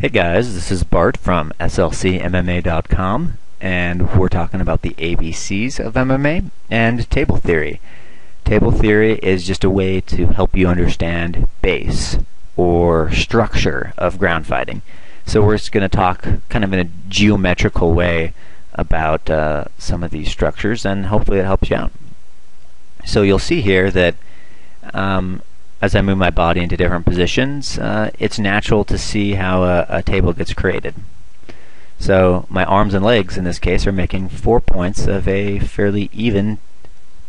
Hey guys, this is Bart from slcmma.com, and we're talking about the ABCs of MMA and table theory. Table theory is just a way to help you understand base or structure of ground fighting. So we're just going to talk kind of in a geometrical way about some of these structures, and hopefully it helps you out. So you'll see here that as I move my body into different positions, it's natural to see how a table gets created. So my arms and legs in this case are making 4 points of a fairly even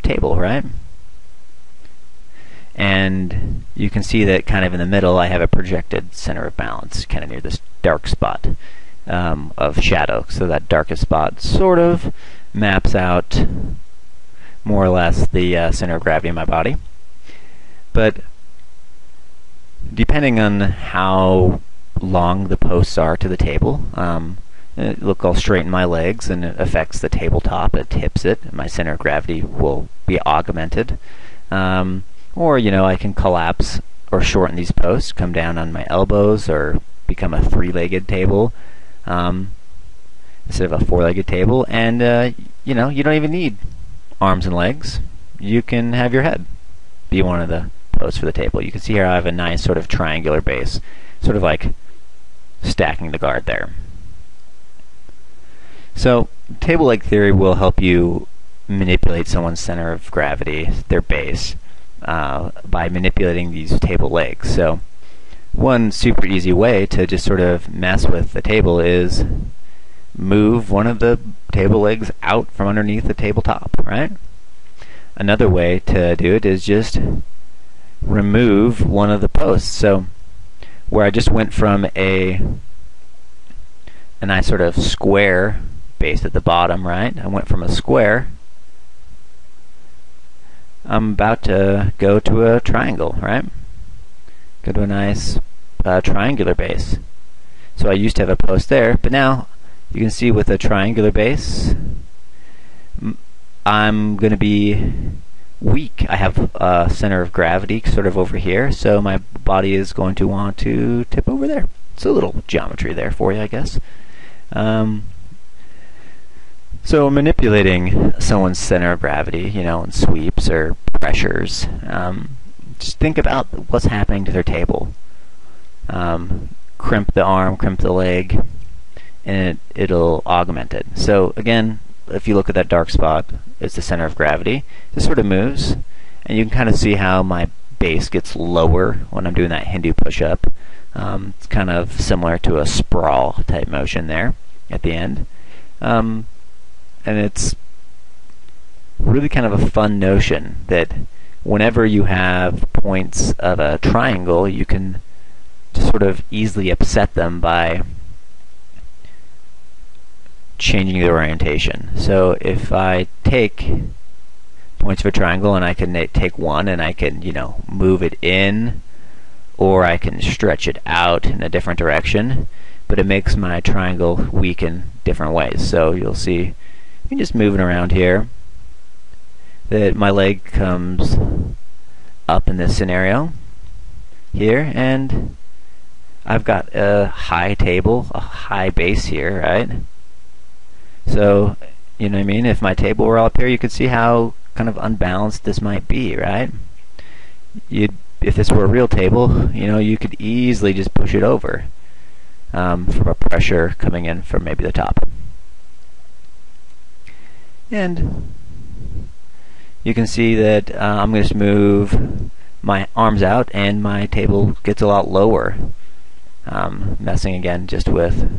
table, right? And you can see that kind of in the middle I have a projected center of balance, kind of near this dark spot of shadow. So that darkest spot sort of maps out more or less the center of gravity in my body. But depending on how long the posts are to the table, look, I'll straighten my legs and it affects the tabletop, it tips it, and my center of gravity will be augmented. Or, I can collapse or shorten these posts, come down on my elbows, or become a three-legged table instead of a four-legged table. And, you don't even need arms and legs. You can have your head be one of the posts for the table. You can see here I have a nice sort of triangular base, sort of like stacking the guard there. So table leg theory will help you manipulate someone's center of gravity, their base, by manipulating these table legs. So one super easy way to just sort of mess with the table is move one of the table legs out from underneath the tabletop, right? Another way to do it is just remove one of the posts. So where I just went from a nice sort of square base at the bottom, right? I went from a square. I'm about to go to a triangle, right? Go to a nice triangular base. So I used to have a post there, but now you can see with a triangular base, I'm going to be weak. I have a center of gravity sort of over here, so my body is going to want to tip over there. It's a little geometry there for you, I guess. So manipulating someone's center of gravity, in sweeps or pressures, just think about what's happening to their table. Crimp the arm, crimp the leg, and it'll augment it. So again, if you look at that dark spot, it's the center of gravity. It sort of moves, and you can kind of see how my base gets lower when I'm doing that Hindu push-up. It's kind of similar to a sprawl type motion there at the end. And it's really kind of a fun notion that whenever you have points of a triangle, you can just sort of easily upset them by changing the orientation. So if I take points of a triangle and I can take one and I can, move it in, or I can stretch it out in a different direction, but it makes my triangle weak in different ways. So you'll see, you can just move it around here, that my leg comes up in this scenario here, and I've got a high table, a high base here, right? So, you know what I mean? If my table were up here, you could see how kind of unbalanced this might be, right? If this were a real table, you could easily just push it over from a pressure coming in from maybe the top. And you can see that I'm going to move my arms out and my table gets a lot lower. Messing again just with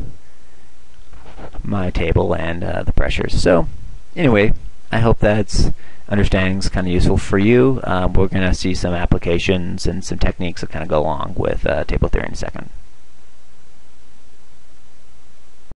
my table and the pressures. So anyway, I hope that's understanding's kind of useful for you. We're going to see some applications and some techniques that kind of go along with table theory in a second.